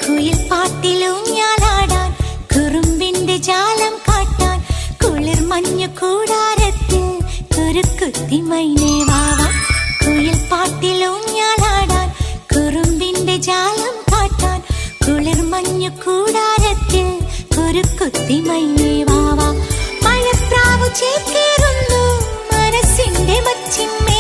കുയിൽ പാട്ടിലൂഞ്ഞാലാടാൻ കുറുമ്പിന്റെ ജാലം കാട്ടാൻ കുളിർ മഞ്ഞു കൂടാരത്തിൽ കുരുക്കുത്തി മൈനേ വാവാ. കുയിൽ പാട്ടിലൂഞ്ഞാലാടാൻ കുറുമ്പിന്റെ ജാലം കാട്ടാൻ കുളിർ മഞ്ഞു കൂടാരത്തിൽ കുരുക്കുത്തി മൈനേ വാവാ. മഴപ്രാവു ചേക്കേറുന്നു മനസ്സിന്റെ മച്ചിന്മേൽ